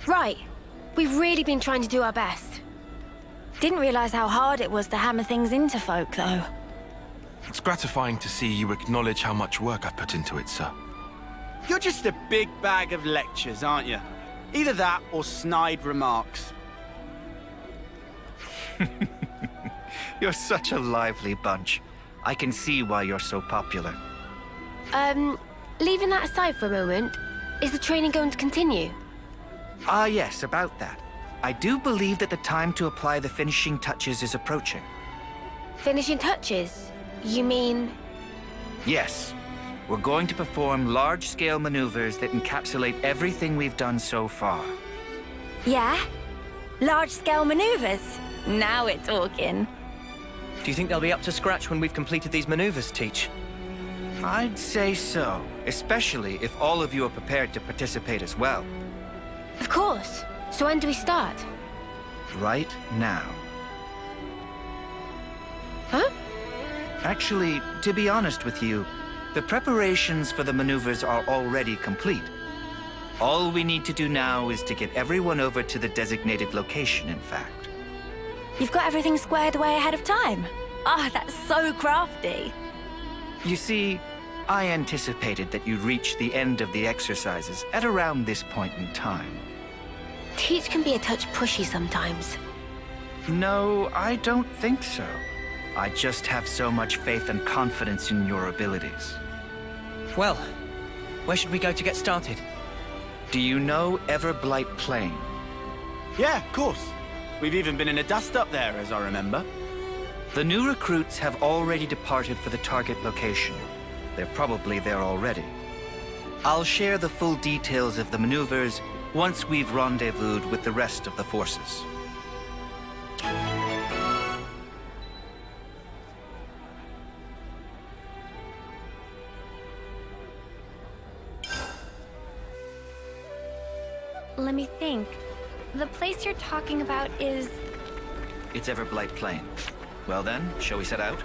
Right. We've really been trying to do our best. Didn't realize how hard it was to hammer things into folk, though. It's gratifying to see you acknowledge how much work I've put into it, sir. You're just a big bag of lectures, aren't you? Either that or snide remarks. You're such a lively bunch. I can see why you're so popular. Leaving that aside for a moment, is the training going to continue? Ah, yes, about that. I do believe that the time to apply the finishing touches is approaching. Finishing touches? You mean... Yes. We're going to perform large-scale maneuvers that encapsulate everything we've done so far. Yeah? Large-scale maneuvers? Now we're talking. Do you think they'll be up to scratch when we've completed these maneuvers, Teach? I'd say so, especially if all of you are prepared to participate as well. Of course. So when do we start? Right now. Huh? Actually, to be honest with you, the preparations for the maneuvers are already complete. All we need to do now is to get everyone over to the designated location, in fact. You've got everything squared away ahead of time. Ah, that's so crafty. You see, I anticipated that you'd reach the end of the exercises at around this point in time. Teach can be a touch pushy sometimes. No, I don't think so. I just have so much faith and confidence in your abilities. Well, where should we go to get started? Do you know Everblight Plain? Yeah, of course. We've even been in a dust-up there, as I remember. The new recruits have already departed for the target location. They're probably there already. I'll share the full details of the maneuvers once we've rendezvoused with the rest of the forces. Let me think. The place you're talking about is... It's Everblight Plain. Well then, shall we set out?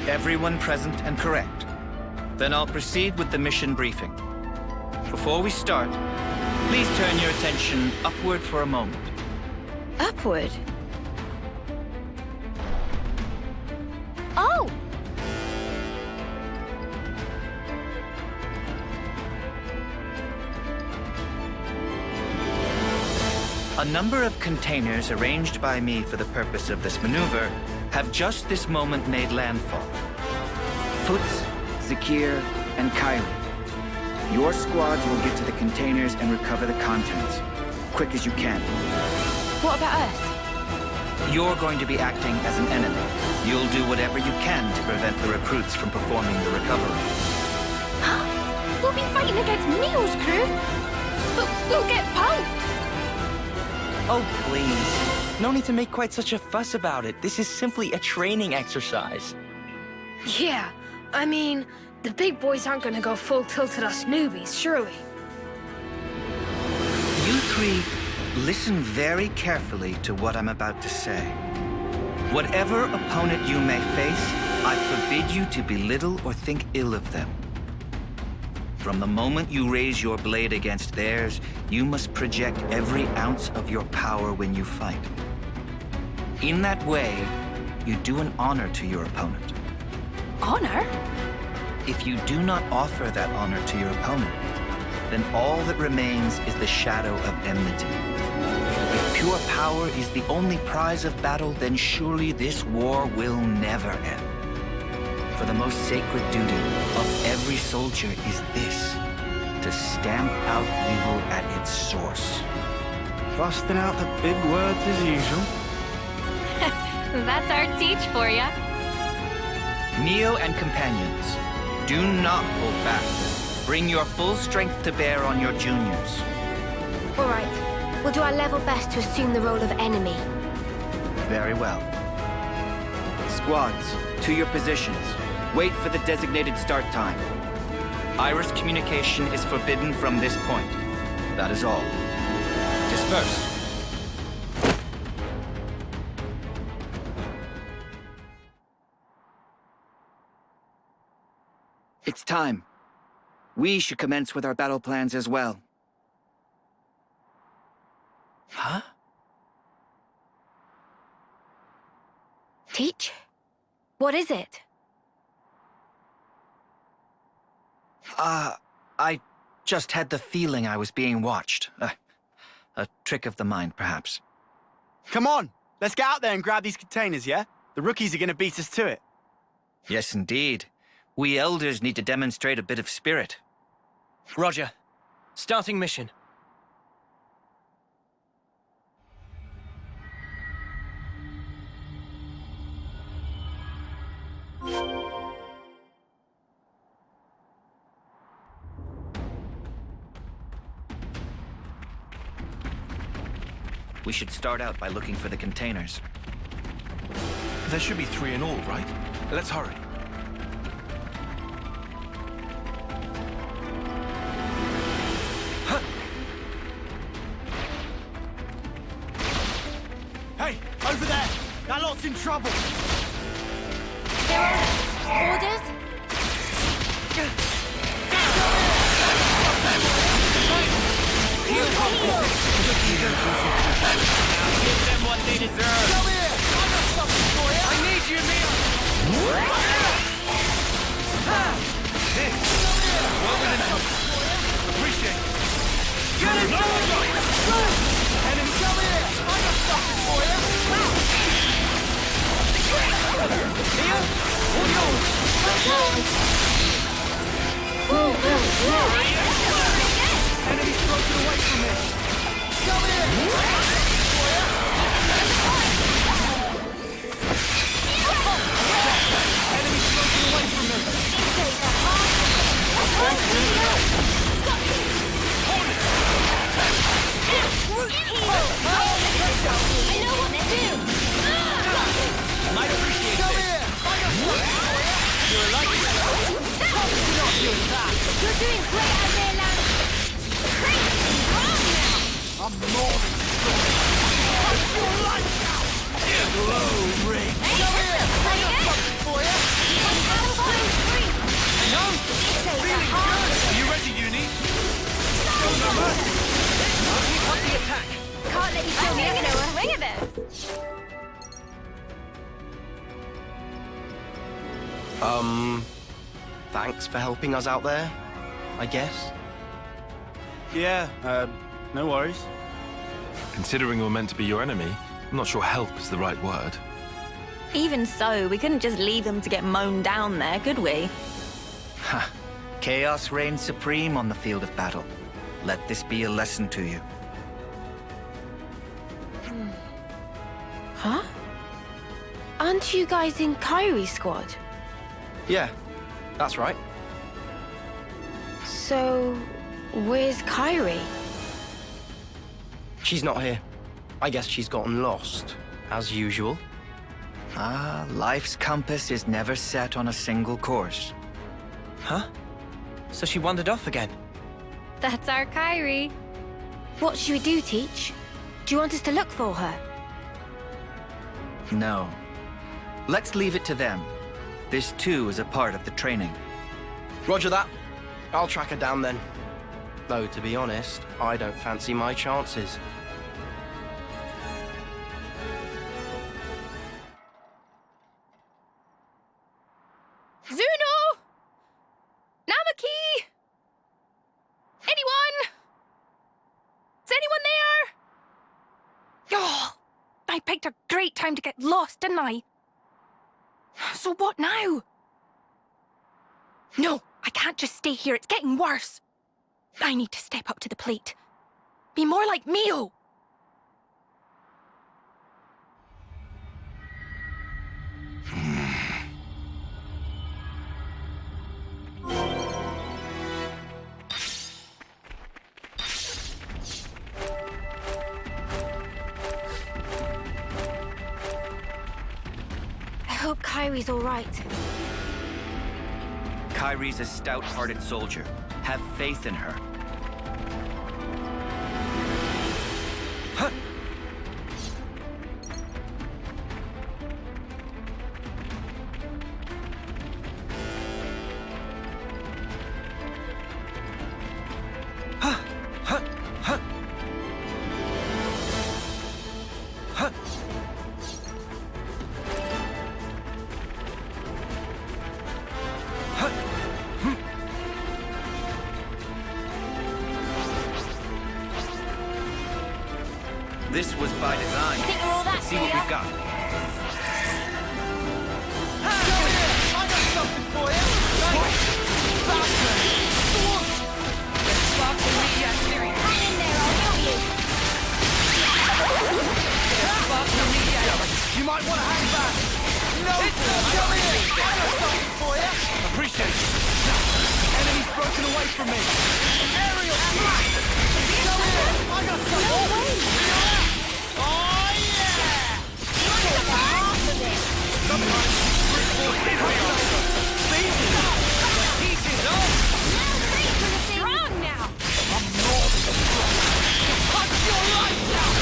Everyone present and correct. Then I'll proceed with the mission briefing. Before we start, please turn your attention upward for a moment. Upward? Oh! A number of containers arranged by me for the purpose of this maneuver have just this moment made landfall. Foots, Zakir, and Kylie. Your squads will get to the containers and recover the contents. Quick as you can. What about us? You're going to be acting as an enemy. You'll do whatever you can to prevent the recruits from performing the recovery. We'll be fighting against Neil's crew. But we'll get punked. Oh, please. No need to make quite such a fuss about it. This is simply a training exercise. Yeah, I mean, the big boys aren't gonna go full tilt at us newbies, surely. You three, listen very carefully to what I'm about to say. Whatever opponent you may face, I forbid you to belittle or think ill of them. From the moment you raise your blade against theirs, you must project every ounce of your power when you fight. In that way, you do an honor to your opponent. Honor? If you do not offer that honor to your opponent, then all that remains is the shadow of enmity. If pure power is the only prize of battle, then surely this war will never end. For the most sacred duty of every soldier is this: to stamp out evil at its source. Busting out the big words as usual. That's our teach for ya. Neo and companions, do not hold back. Bring your full strength to bear on your juniors. All right. We'll do our level best to assume the role of enemy. Very well. Squads, to your positions. Wait for the designated start time. Iris communication is forbidden from this point. That is all. Disperse. It's time. We should commence with our battle plans as well. Huh? Teach? What is it? I just had the feeling I was being watched. A trick of the mind, perhaps. Come on, let's get out there and grab these containers, yeah? The rookies are gonna beat us to it. Yes, indeed. We elders need to demonstrate a bit of spirit. Roger. Starting mission. We should start out by looking for the containers. There should be 3 in all, right? Let's hurry. Hey, over there! That lot's in trouble! Orders? Give them what they deserve! Come here! I got something for you! I need you, Neo! Appreciate it. Get it done! Enemy, come here! I got something for you! Neo, all yours! Enemy's broken away from me! Come here! Enemy's broken away from me! I know what to do! Might appreciate this! Come here! I got something for you! You're like it! You're not doing that! You're doing great out there, lad! I'm more than strong! Punch your lights out! Glow ring! Come here! I got something for you! No? Feeling good! Are you ready, Uni? Show no mercy! I'll keep up the attack! Can't let you show me a swing of this! Thanks for helping us out there, I guess. Yeah, no worries. Considering we're meant to be your enemy, I'm not sure help is the right word. Even so, we couldn't just leave them to get mown down there, could we? Ha! Chaos reigns supreme on the field of battle. Let this be a lesson to you. Huh? Aren't you guys in Kyrie's squad? Yeah, that's right. So, where's Kyrie? She's not here. I guess she's gotten lost, as usual. Life's compass is never set on a single course. Huh? So she wandered off again? That's our Kyrie. What should we do, Teach? Do you want us to look for her? No. Let's leave it to them. This too is a part of the training. Roger that. I'll track her down then. Though, to be honest, I don't fancy my chances. Zuno! Namaki! Anyone? Is anyone there? Oh, I picked a great time to get lost, didn't I? So what now? No, I can't just stay here. It's getting worse. I need to step up to the plate. Be more like Mio. hope Kyrie's all right. Kyrie's a stout-hearted soldier. Have faith in her. Huh. This was by design. Think we're all that Let's see what we've got. I got something for you! Hang in there, I'll help you. You might want to hang back! No! Come here! I got something for you! Appreciate it. Enemy's broken away from me! Aerial strike! Come here! I got something! No way! Oh yeah! Sometimes brute force is the answer. Pieces off! Strong now. Punch your lights out!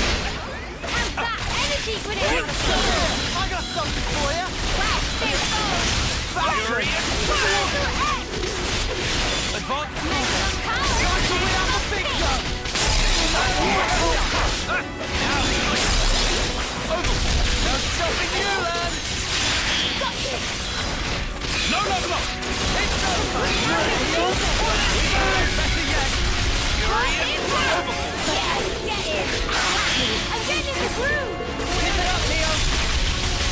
How's that? Energy grenade. I got something for you! Wow, stay forward. Furious! Advance. Time to win out the big gun! No stopping you, lad! No level up. It's over! Better yet! Get in. I'm getting in the groove. Keep it up, Neo!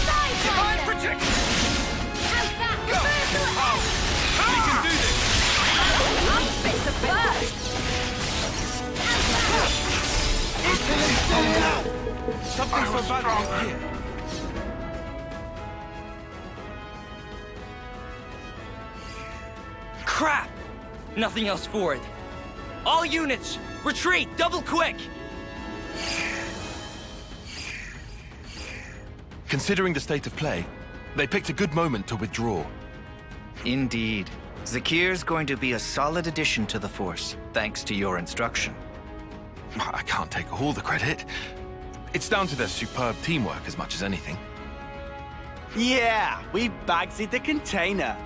Side Divine them. protection. How's that? Go. Reversal We can do this. I'm fit to burst. How's that? Italy still now! Something so bad here. Crap! Nothing else for it. All units, retreat, double quick! Considering the state of play, they picked a good moment to withdraw. Indeed. Zakir's going to be a solid addition to the Force, thanks to your instruction. I can't take all the credit. It's down to their superb teamwork as much as anything. Yeah, we bagged the container.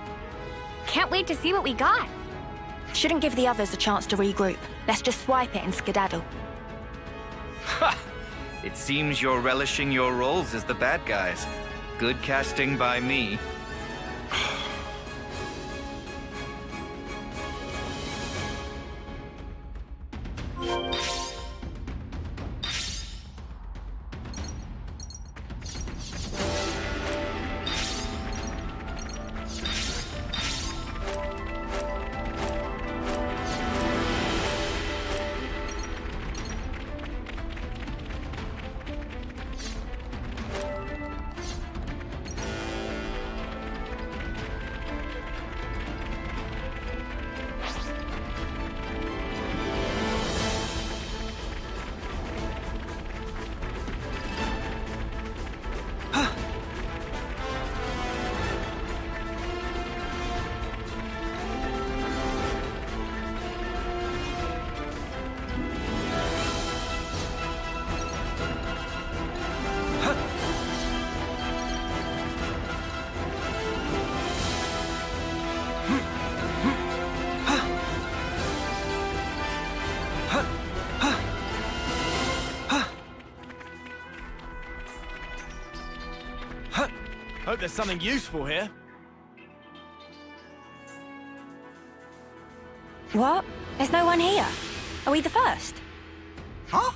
Can't wait to see what we got. Shouldn't give the others a chance to regroup. Let's just swipe it and skedaddle. Ha! It seems you're relishing your roles as the bad guys. Good casting by me. Hope there's something useful here. What? There's no one here. Are we the first? Huh?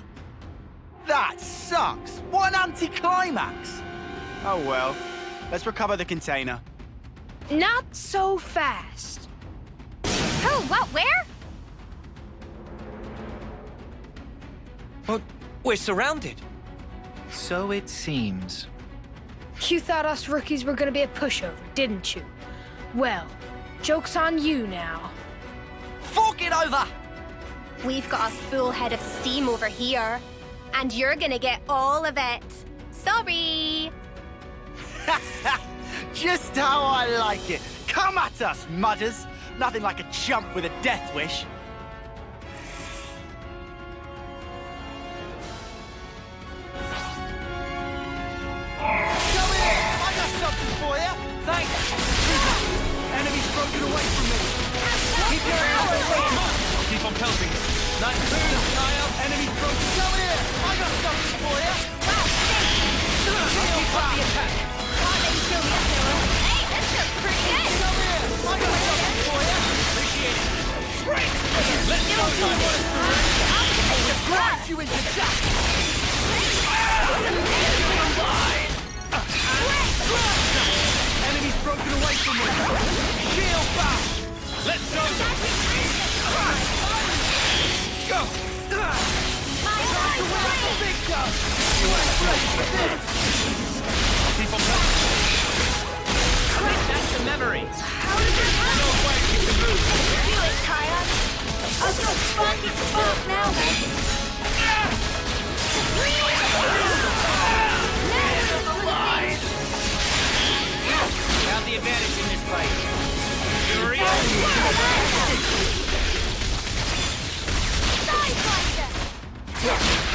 That sucks! What an anticlimax! Oh well. Let's recover the container. Not so fast. Who? What? Where? But we're surrounded. So it seems. You thought us rookies were gonna be a pushover, didn't you? Well, joke's on you now. Fork it over! We've got a full head of steam over here, and you're gonna get all of it. Sorry. Just how I like it. Come at us, mudders. Nothing like a chump with a death wish. Come here! I got something for you. Thanks. Enemy's broken away from me. Keep your hands away. I'll keep on pelting. Nice move, Kyle. Enemy's broken. Come here! I got something for you. Keep up the attack. Hey, this feels pretty good. Come here! I got something for you. Appreciate it. Great! Let's go, Kyle. Blast you into dust. Enemy's broken away from me. Shield back. Let's go. Go. Time to win the big gun. You ain't ready for this. Keep on pelting. That's the memory. How did you No way we can move. do it, Kaya? I'll go sparky spark now, Have the advantage in this fight.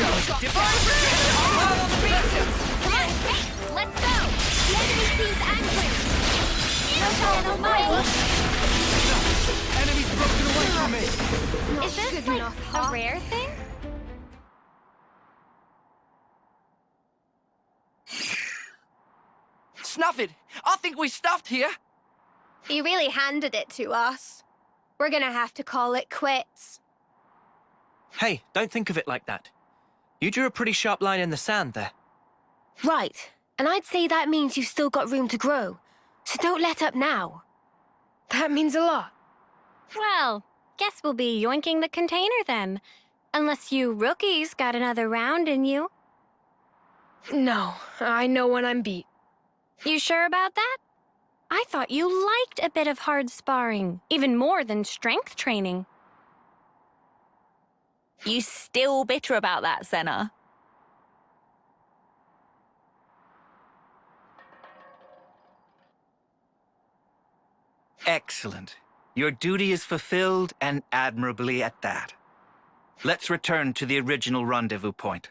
Come on, hey, let's go! The enemy seems angry! No time, no mind! Enemy's broken away from me. Is this like a rare thing? Snuff it! I think we stuffed here. You really handed it to us. We're gonna have to call it quits. Hey, don't think of it like that. You drew a pretty sharp line in the sand there. Right, and I'd say that means you've still got room to grow. So don't let up now. That means a lot. Well, guess we'll be yoinking the container then. Unless you rookies got another round in you. No, I know when I'm beat. You sure about that? I thought you liked a bit of hard sparring, even more than strength training. You still bitter about that, Senna? Excellent. Your duty is fulfilled, and admirably at that. Let's return to the original rendezvous point.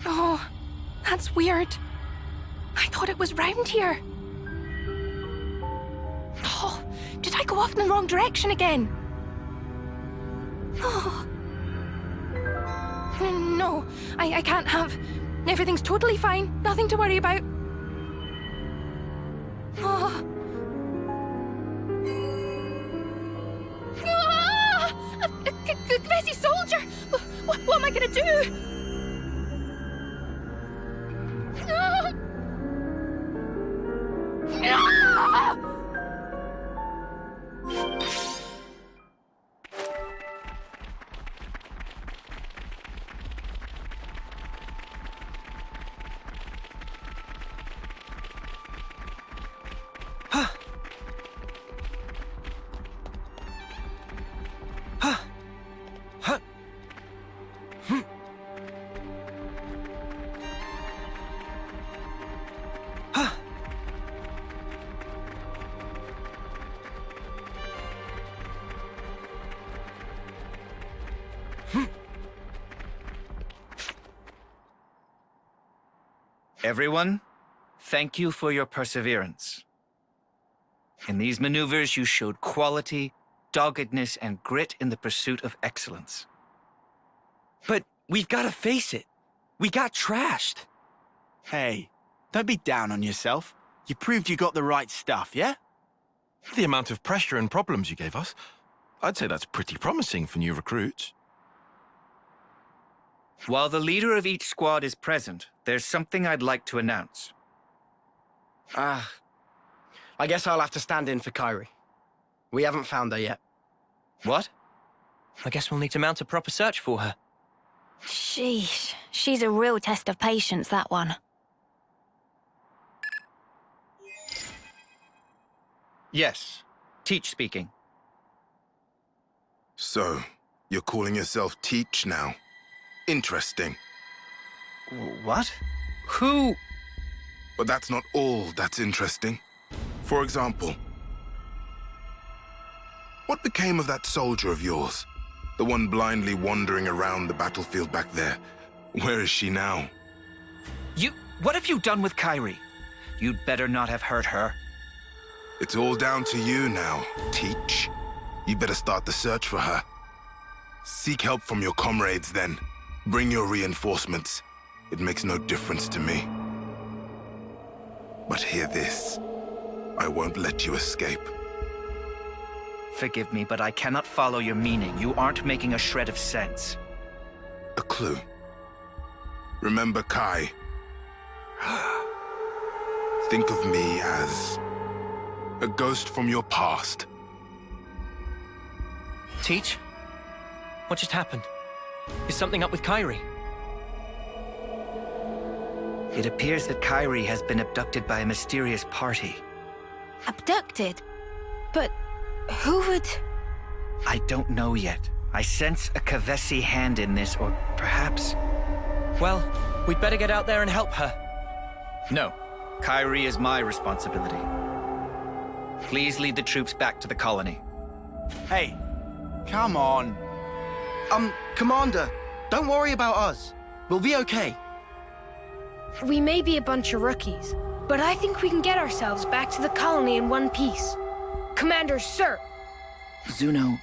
Oh, that's weird. I thought it was round here. Oh, did I go off in the wrong direction again? Oh. No, I can't have. Everything's totally fine. Nothing to worry about. Oh. Ah! A crazy soldier! What am I gonna do? Ah! Ah! Everyone, thank you for your perseverance. In these maneuvers, you showed quality, doggedness, and grit in the pursuit of excellence. But we've got to face it. We got trashed. Hey, don't be down on yourself. You proved you got the right stuff, yeah? The amount of pressure and problems you gave us, I'd say that's pretty promising for new recruits. While the leader of each squad is present, there's something I'd like to announce. I guess I'll have to stand in for Kyrie. We haven't found her yet. What? I guess we'll need to mount a proper search for her. Sheesh, she's a real test of patience, that one. Yes. Teach speaking. So, You're calling yourself Teach now. Interesting. What? Who? But that's not all that's interesting. For example, what became of that soldier of yours? The one blindly wandering around the battlefield back there. Where is she now? What have you done with Kairi? You'd better not have hurt her. It's all down to you now, Teach. You better start the search for her. Seek help from your comrades then. Bring your reinforcements. It makes no difference to me. But hear this. I won't let you escape. Forgive me, but I cannot follow your meaning. You aren't making a shred of sense. A clue. Remember Kai. Think of me as a ghost from your past. Teach? What just happened? Is something up with Kairi? It appears that Kairi has been abducted by a mysterious party. Abducted? But who would... I don't know yet. I sense a Kavesi hand in this, or perhaps... Well, we'd better get out there and help her. No. Kairi is my responsibility. Please lead the troops back to the colony. Hey, come on. Commander, don't worry about us. We'll be okay. We may be a bunch of rookies, but I think we can get ourselves back to the colony in one piece. Commander, sir! Zuno,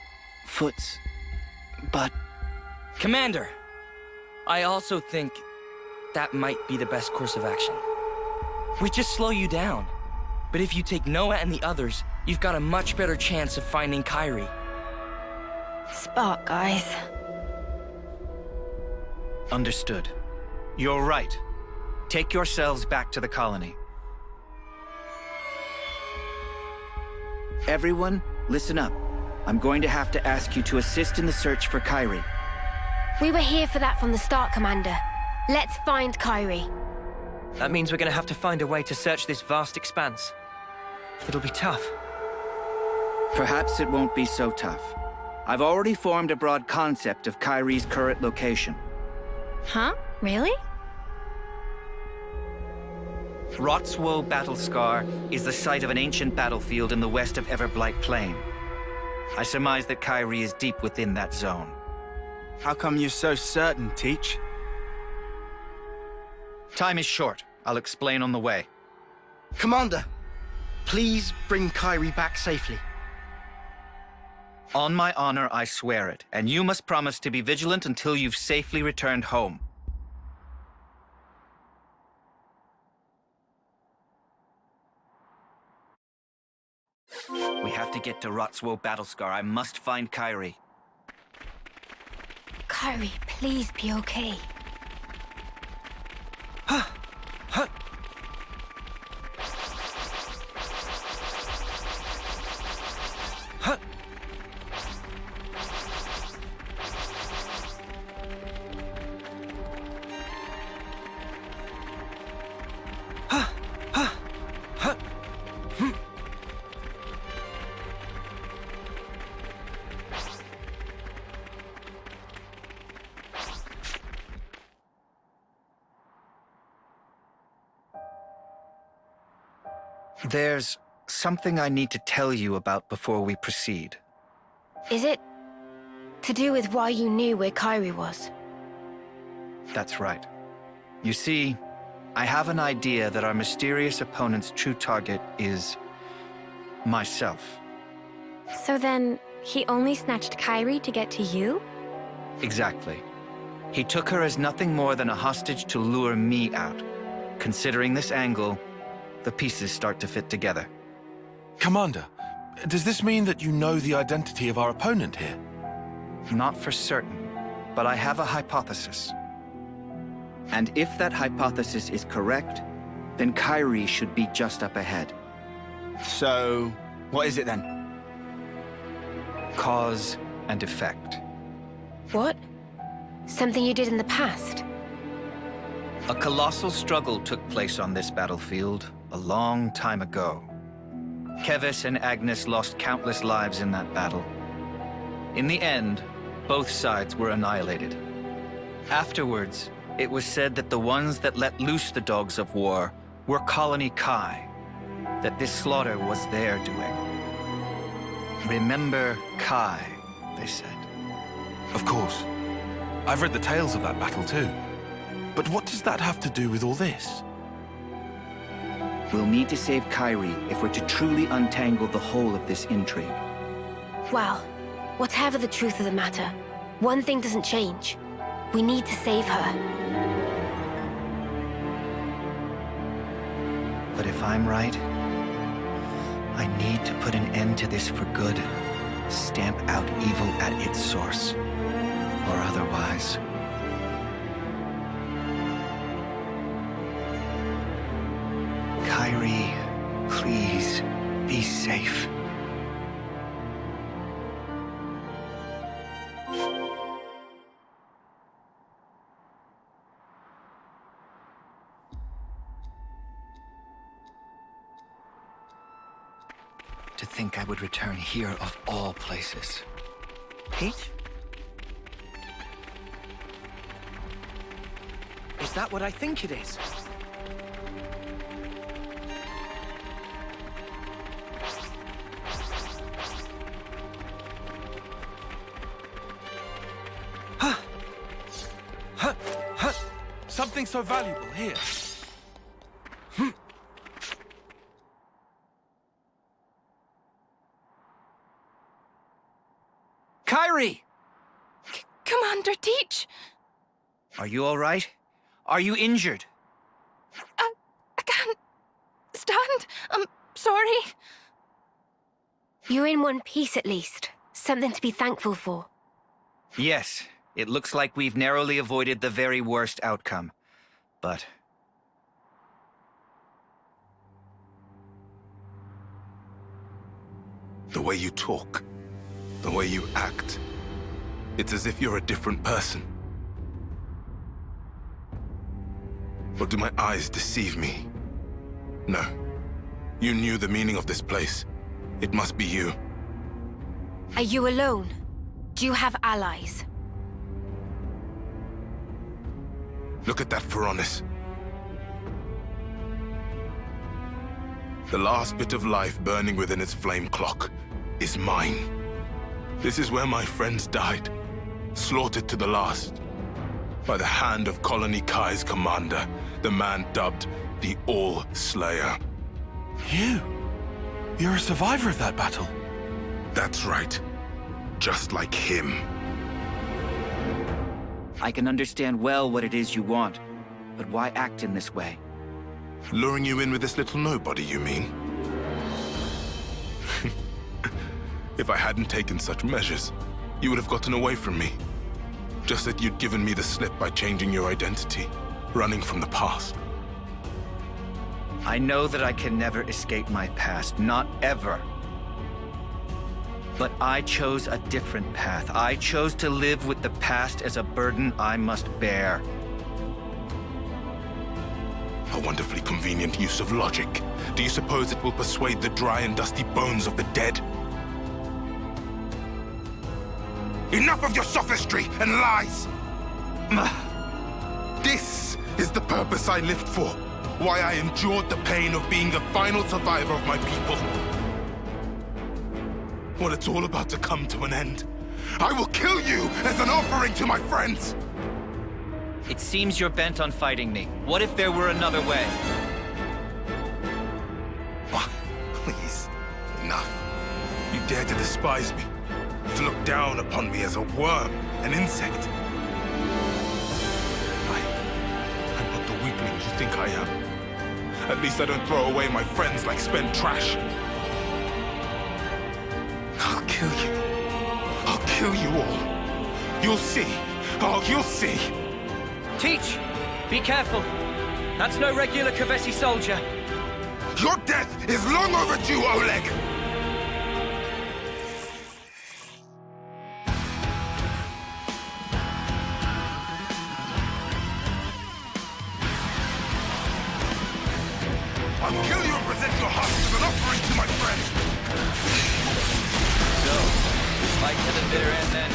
Foots, but... Commander! I also think that might be the best course of action. We just slow you down. But if you take Noah and the others, you've got a much better chance of finding Kairi. Spark, guys. Understood. You're right. Take yourselves back to the colony. Everyone, listen up. I'm going to have to ask you to assist in the search for Kairi. We were here for that from the start, Commander. Let's find Kairi. That means we're gonna have to find a way to search this vast expanse. It'll be tough. Perhaps it won't be so tough. I've already formed a broad concept of Kairi's current location. Huh? Really? Rotswo Battle Scar is the site of an ancient battlefield in the west of Everblight Plain. I surmise that Kairi is deep within that zone. How come you're so certain, Teach? Time is short. I'll explain on the way. Commander, please bring Kairi back safely. On my honor, I swear it, and you must promise to be vigilant until you've safely returned home. We have to get to Rotswo Battlescar. I must find Kairi. Kairi, please be okay. There's something I need to tell you about before we proceed. Is it to do with why you knew where Kairi was? That's right. You see, I have an idea that our mysterious opponent's true target is... myself. So then, he only snatched Kairi to get to you? Exactly. He took her as nothing more than a hostage to lure me out. Considering this angle, the pieces start to fit together. Commander, does this mean that you know the identity of our opponent here? Not for certain, but I have a hypothesis. And if that hypothesis is correct, then Kairi should be just up ahead. So, what is it then? Cause and effect. What? Something you did in the past? A colossal struggle took place on this battlefield a long time ago. Keves and Agnes lost countless lives in that battle. In the end, both sides were annihilated. Afterwards, it was said that the ones that let loose the dogs of war were Colony Kai, that this slaughter was their doing. Remember Kai, they said. Of course. I've read the tales of that battle too. But what does that have to do with all this? We'll need to save Kairi if we're to truly untangle the whole of this intrigue. Well, whatever the truth of the matter, one thing doesn't change. We need to save her. But if I'm right, I need to put an end to this for good. Stamp out evil at its source. Or otherwise. Kairi, please, be safe. To think I would return here of all places. Peach? Is that what I think it is? Something so valuable here. Kairi! Commander Teach! Are you all right? Are you injured? I can't stand. I'm sorry. You're in one piece at least. Something to be thankful for. Yes, it looks like we've narrowly avoided the very worst outcome. But... The way you talk, the way you act, it's as if you're a different person. Or do my eyes deceive me? No. You knew the meaning of this place. It must be you. Are you alone? Do you have allies? Look at that Pharaonis. The last bit of life burning within its flame clock is mine. This is where my friends died, slaughtered to the last, by the hand of Colony Kai's commander, the man dubbed the All-Slayer. You're a survivor of that battle. That's right. Just like him. I can understand well what it is you want, but why act in this way? Luring you in with this little nobody, you mean? If I hadn't taken such measures, you would have gotten away from me. Just that you'd given me the slip by changing your identity, running from the past. I know that I can never escape my past, not ever. But I chose a different path. I chose to live with the past as a burden I must bear. A wonderfully convenient use of logic. Do you suppose it will persuade the dry and dusty bones of the dead? Enough of your sophistry and lies! This is the purpose I lived for. Why I endured the pain of being the final survivor of my people. Well, it's all about to come to an end. I will kill you as an offering to my friends! It seems you're bent on fighting me. What if there were another way? Oh, please, enough. You dare to despise me, to look down upon me as a worm, an insect. I'm not the weakling you think I am. At least I don't throw away my friends like spent trash. I'll kill you. I'll kill you all. You'll see. Oh, you'll see. Teach! Be careful. That's no regular Kavesi soldier. Your death is long overdue, Oleg! I'll kill you and present your heart as an offering to my friend! So, fight to the bitter end then.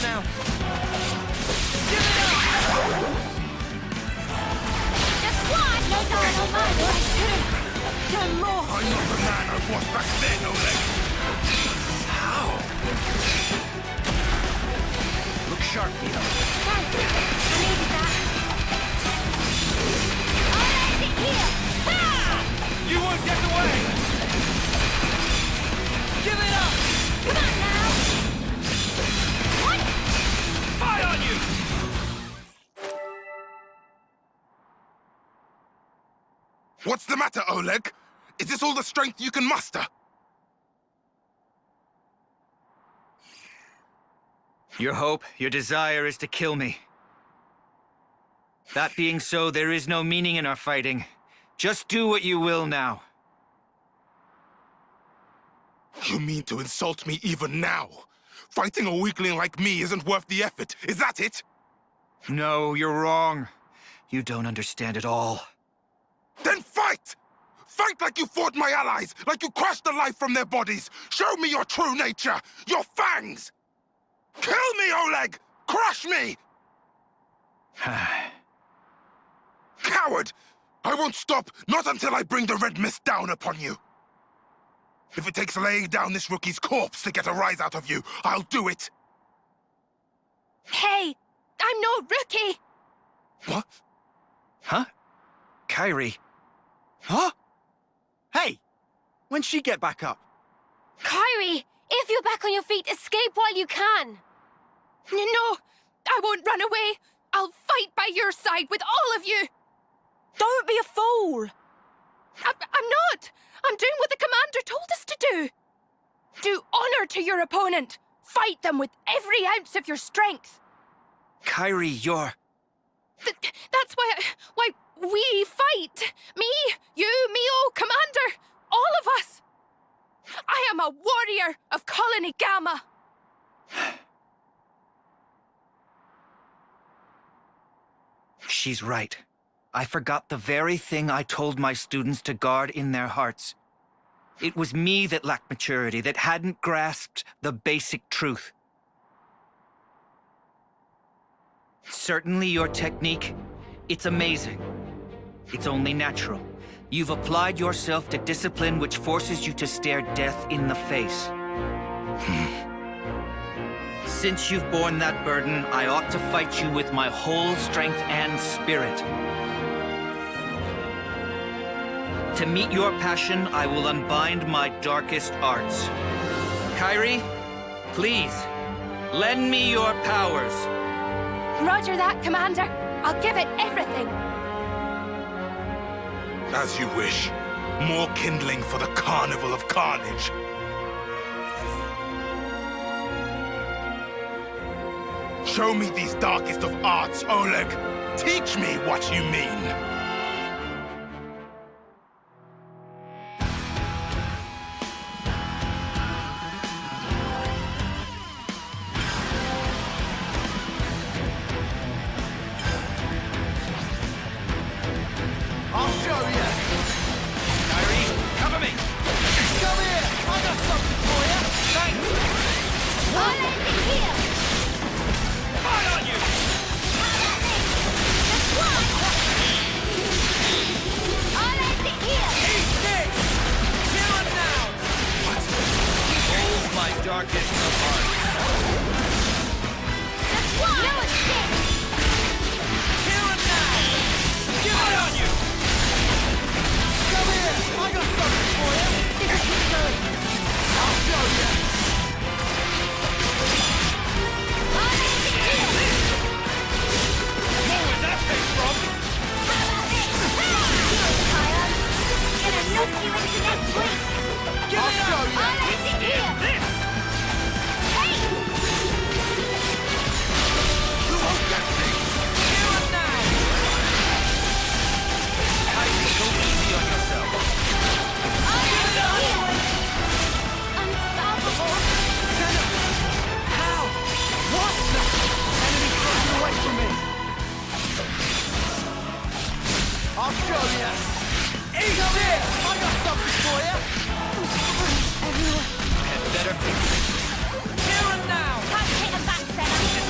now. Give it up! Just one! No, no, no, no! I could've done more! I'm not the man I was back then, Oleg. How? Look sharp, Nito. Thanks. I needed that. I'll end it here! Ha! You won't get away! Give it up! Come on now! What? Fire on you! What's the matter, Oleg? Is this all the strength you can muster? Your hope, your desire is to kill me. That being so, there is no meaning in our fighting. Just do what you will now. You mean to insult me even now? Fighting a weakling like me isn't worth the effort, is that it? No, you're wrong. You don't understand at all. Then fight! Fight like you fought my allies, like you crushed the life from their bodies! Show me your true nature, your fangs! Kill me, Oleg! Crush me! Coward! I won't stop, not until I bring the red mist down upon you. If it takes laying down this rookie's corpse to get a rise out of you, I'll do it. Hey, I'm no rookie! What? Huh? Kairi. Huh? Hey! When'd she get back up? Kairi, if you're back on your feet, escape while you can. No, I won't run away. I'll fight by your side with all of you. Don't be a fool! I'm not. I'm doing what the commander told us to do. Do honor to your opponent. Fight them with every ounce of your strength. Kairi, you're... That's why we fight. Me, you, Mio, Commander, all of us. I am a warrior of Colony Gamma. She's right. I forgot the very thing I told my students to guard in their hearts. It was me that lacked maturity, that hadn't grasped the basic truth. Certainly your technique, it's amazing. It's only natural. You've applied yourself to discipline which forces you to stare death in the face. Since you've borne that burden, I ought to fight you with my whole strength and spirit. To meet your passion, I will unbind my darkest arts. Kairi, please, lend me your powers. Roger that, Commander. I'll give it everything. As you wish. More kindling for the Carnival of Carnage. Show me these darkest of arts, Oleg. Teach me what you mean. I'll show you! Kairi, cover me! Come here! I got something for you! Thanks! I'll end it here! Fire on you! Just one! I'll end it here! Eat this! Kill him now! Hold my darkest of hearts. Just one! No escape! Kill him now! Give it on you! Come here! I got something for you! This is keep going. I'll show you! I'll end it here! Where was that came from? How about this? Kyle, gonna knock you into next week! I'll show you! I'll end it here! This! Hey! You won't get me! Kill him now! Kairi, go easy on yourself. I'll end it here! Unstoppable! How? What? Enemy's broken away from me! I'll show you! Eat this! I got something for you! Had better fix it. Kill him now! Can't hit him back, Senna!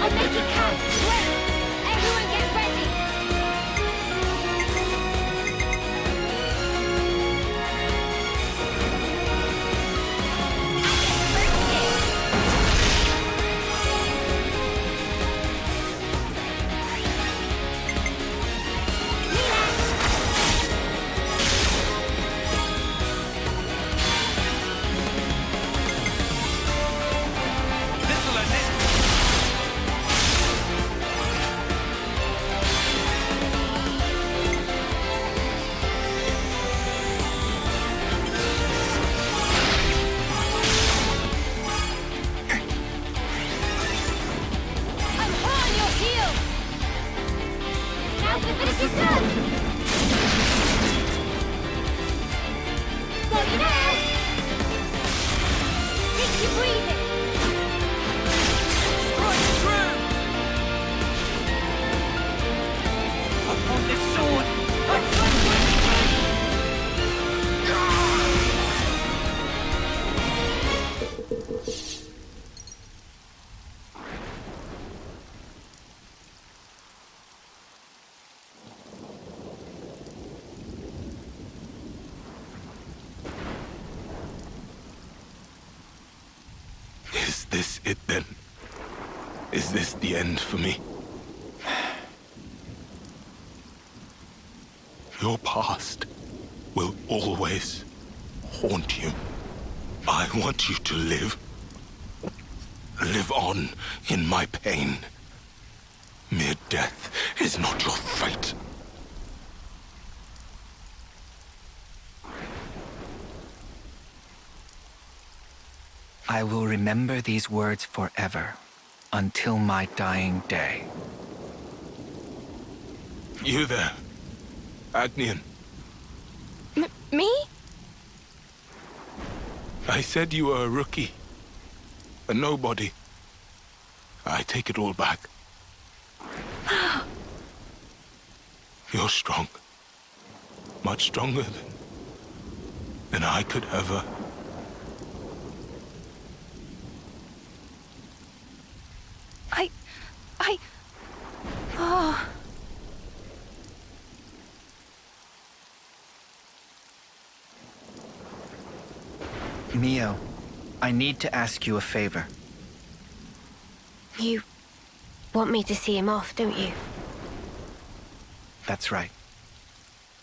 I'll make it count. Wait! Everyone get ready! I'm on your heels! Now finish it done! Got it out! Take your breathing! Strike true! Upon this sword! Is this it then? Is this the end for me? Your past will always haunt you. I want you to live. Live on in my pain. Mere death is not your fate. I will remember these words forever, until my dying day. You there, Agnian. Me? I said you were a rookie. A nobody. I take it all back. You're strong. Much stronger than I could ever. Oh. Mio, I need to ask you a favor. You want me to see him off, don't you? That's right.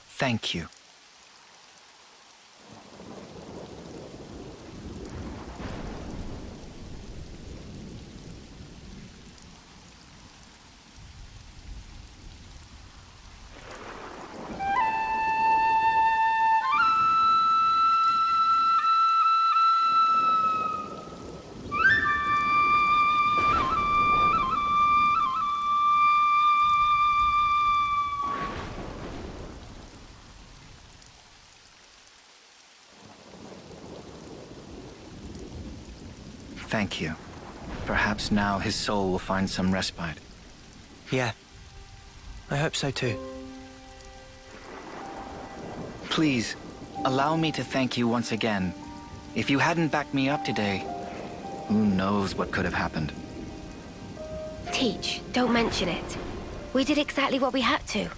Thank you. Thank you. Perhaps now his soul will find some respite. Yeah. I hope so too. Please, allow me to thank you once again. If you hadn't backed me up today, who knows what could have happened. Teach, don't mention it. We did exactly what we had to.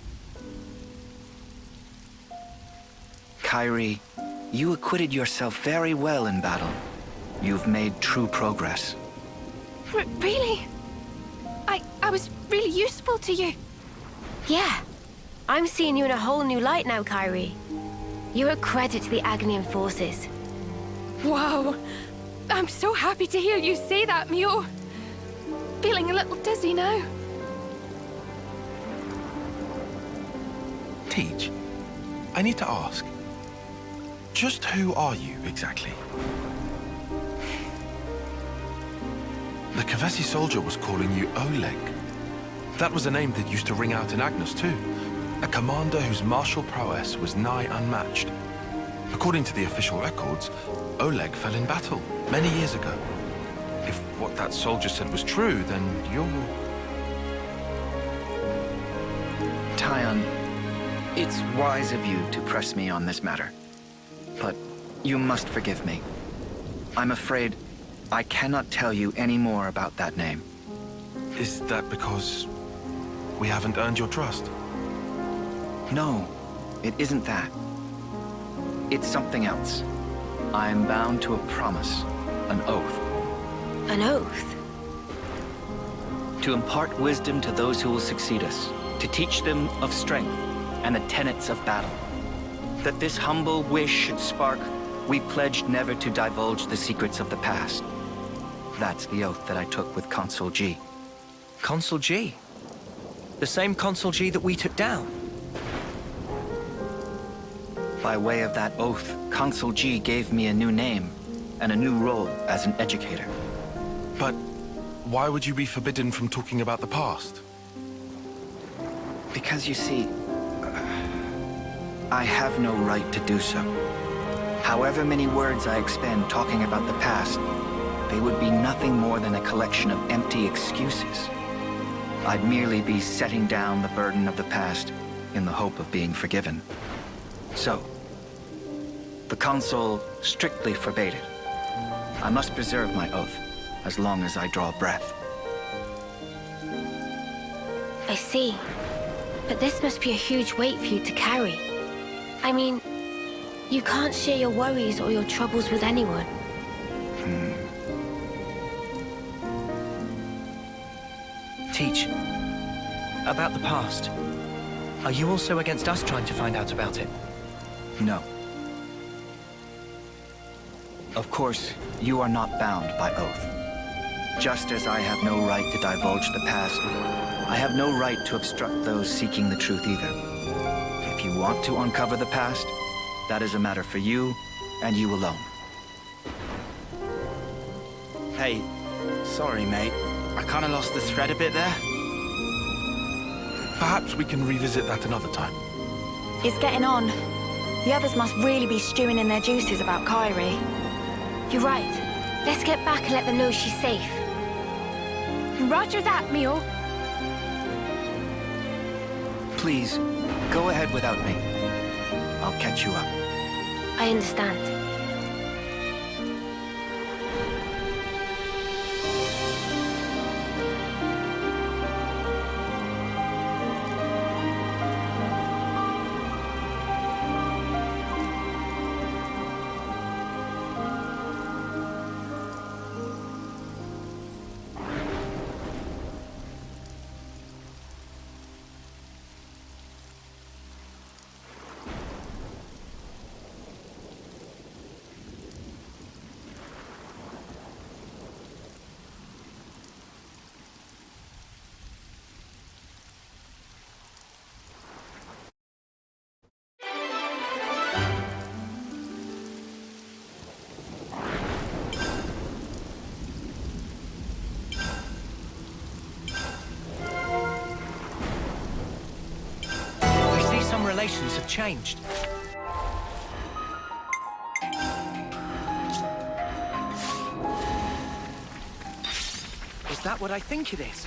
Kairi, you acquitted yourself very well in battle. You've made true progress. Really? I was really useful to you. Yeah. I'm seeing you in a whole new light now, Kairi. You're a credit to the Agnian forces. Wow. I'm so happy to hear you say that, Mio. Feeling a little dizzy now. Teach, I need to ask. Just who are you, exactly? The Kavesi soldier was calling you Oleg. That was a name that used to ring out in Agnes, too. A commander whose martial prowess was nigh unmatched. According to the official records, Oleg fell in battle many years ago. If what that soldier said was true, then you're... Tyon, it's wise of you to press me on this matter. But you must forgive me. I'm afraid I cannot tell you any more about that name. Is that because we haven't earned your trust? No, it isn't that. It's something else. I am bound to a promise, an oath. An oath? To impart wisdom to those who will succeed us, to teach them of strength and the tenets of battle. That this humble wish should spark, we pledged never to divulge the secrets of the past. That's the oath that I took with Consul G. Consul G? The same Consul G that we took down? By way of that oath, Consul G gave me a new name and a new role as an educator. But why would you be forbidden from talking about the past? Because you see, I have no right to do so. However many words I expend talking about the past, they would be nothing more than a collection of empty excuses. I'd merely be setting down the burden of the past in the hope of being forgiven. So, the Consul strictly forbade it. I must preserve my oath as long as I draw breath. I see. But this must be a huge weight for you to carry. I mean, you can't share your worries or your troubles with anyone. Teach. About the past. Are you also against us trying to find out about it? No. Of course, you are not bound by oath. Just as I have no right to divulge the past, I have no right to obstruct those seeking the truth either. If you want to uncover the past, that is a matter for you and you alone. Hey, sorry, mate. I kind of lost the thread a bit there. Perhaps we can revisit that another time. It's getting on. The others must really be stewing in their juices about Kyrie. You're right. Let's get back and let them know she's safe. Roger that, Mio. Please, go ahead without me. I'll catch you up. I understand. Relations have changed. Is that what I think it is?